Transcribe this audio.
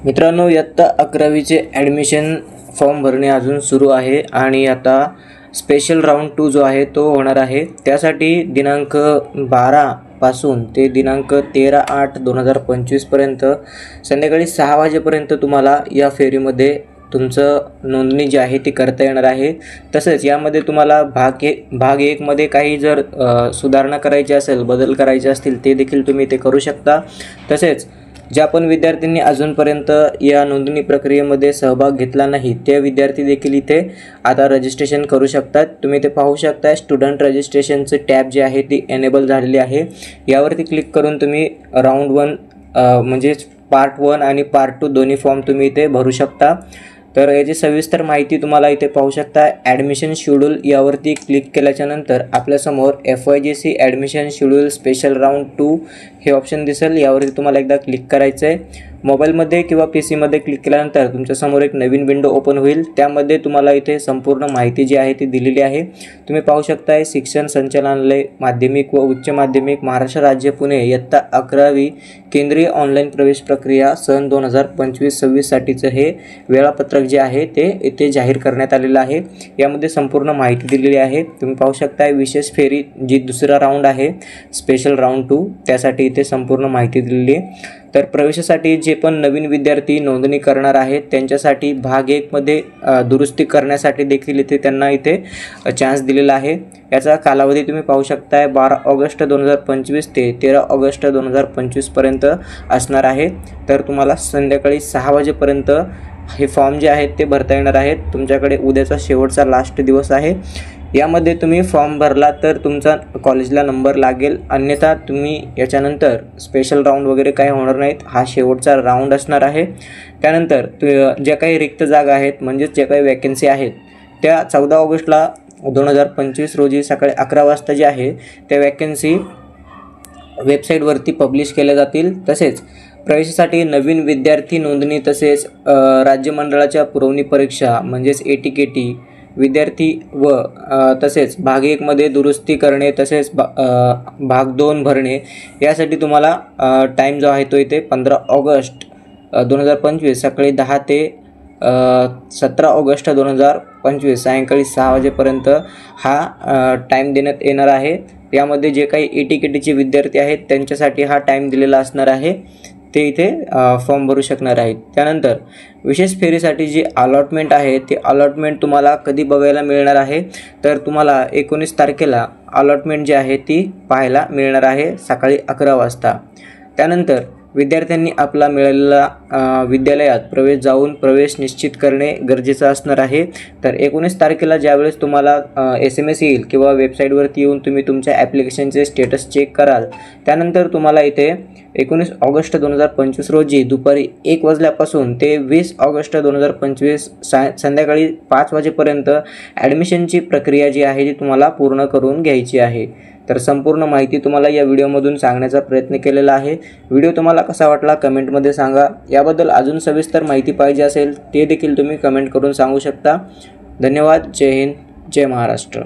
मित्रांनो, इयत्ता 11वीचे admission form भरणे अजून सुरू आहे आणि आता स्पेशल राऊंड 2 जो आहे तो होणार आहे। त्यासाठी दिनांक 12 पासून ते दिनांक 13/8/2025 पर्यंत संध्याकाळी 6 वाजेपर्यंत तुम्हाला या फेरीमध्ये तुमचं नोंदणी जी आहे ती करता येणार आहे। तसेच यामध्ये तुम्हाला भाग 1 मध्ये काही जर सुधारणा करायची असेल, बदल करायचे असतील ते देखील तुम्ही ते करू शकता। तसेच ज्या पण विद्यार्थ्यांनी अजूनपर्यंत या नोंदणी प्रक्रियेमध्ये सहभाग घेतला नाही ते विद्यार्थी देखील इथे आता रजिस्ट्रेशन करू शकतात। तुम्ही ते पाहू शकता, स्टुडंट रजिस्ट्रेशनचे टॅब जे आहे ती एनेबल झालेली आहे। यावरती क्लिक करून तुम्ही राऊंड 1 म्हणजे पार्ट 1 आणि पार्ट 2 दोन्ही फॉर्म तुम्ही इथे भरू शकता। तर याची सविस्तर माहिती तुम्हाला इथे पाहू शकता। ॲडमिशन शेड्यूल यावरती क्लिक केल्याच्या नंतर आपल्यासमोर FYGC admission schedule special round 2 हे ऑप्शन दिसेल। यावरती तुम्हाला एकदा क्लिक करायचं आहे। मोबाईलमध्ये किंवा PC मध्ये क्लिक केल्यानंतर तुमच्यासमोर एक नवीन विंडो ओपन होईल। त्यामध्ये तुम्हाला इथे संपूर्ण माहिती जी आहे ती दिलेली आहे। तुम्ही पाहू शकता, शिक्षण संचालनालय माध्यमिक व उच्च माध्यमिक महाराष्ट्र राज्य पुणे इयत्ता 11वी केंद्रीय ऑनलाईन प्रवेश प्रक्रिया सन 2025-26 साठीचं हे वेळापत्रक जे आहे ते इथे जाहीर करण्यात आलेलं आहे। यामध्ये संपूर्ण माहिती दिलेली आहे। तुम्ही पाहू शकता, विशेष फेरी जी दुसरा राऊंड आहे स्पेशल राऊंड 2 त्यासाठी इथे संपूर्ण माहिती दिलेली आहे। तर प्रवेशासाठी जे पण नवीन विद्यार्थी नोंदणी करणार आहेत त्यांच्यासाठी भाग 1 मध्ये दुरुस्ती करण्यासाठी देखील इथे त्यांना इथे चान्स दिलेला आहे। याचा कालावधी तुम्ही पाहू शकता, 12 ऑगस्ट 2025 ते 13 ऑगस्ट 2025 पर्यंत असणार आहे। तर तुम्हाला संध्याकाळी 6 वाजेपर्यंत हे फॉर्म जे आहेत ते भरता येणार आहेत। तुमच्याकडे उद्याचा शेवटचा लास्ट दिवस आहे। यामध्ये तुम्ही फॉर्म भरला तर तुमचा कॉलेजला नंबर लागेल, अन्यथा तुम्ही याच्यानंतर स्पेशल राऊंड वगैरे काही होणार नाहीत। हा शेवटचा राऊंड असणार आहे। त्यानंतर ज्या काही रिक्त जागा आहेत म्हणजेच ज्या काही वॅकन्सी आहेत त्या 14 ऑगस्टला 2025 रोजी सकाळी 11 वाजता जे आहे त्या वॅकन्सी वेबसाईटवरती पब्लिश केल्या जातील। तसेच प्रवेशासाठी नवीन विद्यार्थी नोंदणी तसेच राज्य मंडळाच्या पुरवणी परीक्षा म्हणजेच ATKT विद्यार्थी व तसेच भाग 1 मध्ये दुरुस्ती करणे तसेच भाग 2 भरणे यासाठी तुम्हाला टाईम जो आहे तो इथे 15 ऑगस्ट 2025 सकाळी 10 ते 17 ऑगस्ट 2025 सायंकाळी 6 वाजेपर्यंत हा टाईम देण्यात येणार आहे। यामध्ये जे काही ATKTचे विद्यार्थी आहेत त्यांच्यासाठी हा टाईम दिलेला असणार आहे, ते इथे फॉर्म भरू शकणार आहेत। त्यानंतर विशेष फेरीसाठी जी अलॉटमेंट आहे ते अलॉटमेंट तुम्हाला कधी बघायला मिळणार आहे, तर तुम्हाला 19 तारखेला अलॉटमेंट जी आहे ती पाहायला मिळणार आहे सकाळी 11 वाजता। त्यानंतर विद्यार्थ्यांनी आपला मिळालेला विद्यालयात प्रवेश निश्चित करणे गरजेचं असणार आहे। तर 19 तारखेला ज्यावेळेस तुम्हाला SMS येईल किंवा वेबसाईटवरती येऊन तुम्ही तुमच्या ॲप्लिकेशनचे स्टेटस चेक कराल, त्यानंतर तुम्हाला इथे 19 ऑगस्ट 2025 रोजी दुपारी 1 वाजल्यापासून ते 20 ऑगस्ट 2025 संध्याकाळी 5 वाजेपर्यंत ॲडमिशनची प्रक्रिया जी आहे ती तुम्हाला पूर्ण करून घ्यायची आहे। तर संपूर्ण माहिती तुम्हाला या व्हिडिओमधून सांगण्याचा प्रयत्न केलेला आहे। व्हिडिओ तुम्हाला कसा वाटला कमेंटमध्ये सांगा। याबद्दल अजून सविस्तर माहिती पाहिजे असेल ते देखील तुम्ही कमेंट करून सांगू शकता। धन्यवाद। जय हिंद, जय महाराष्ट्र।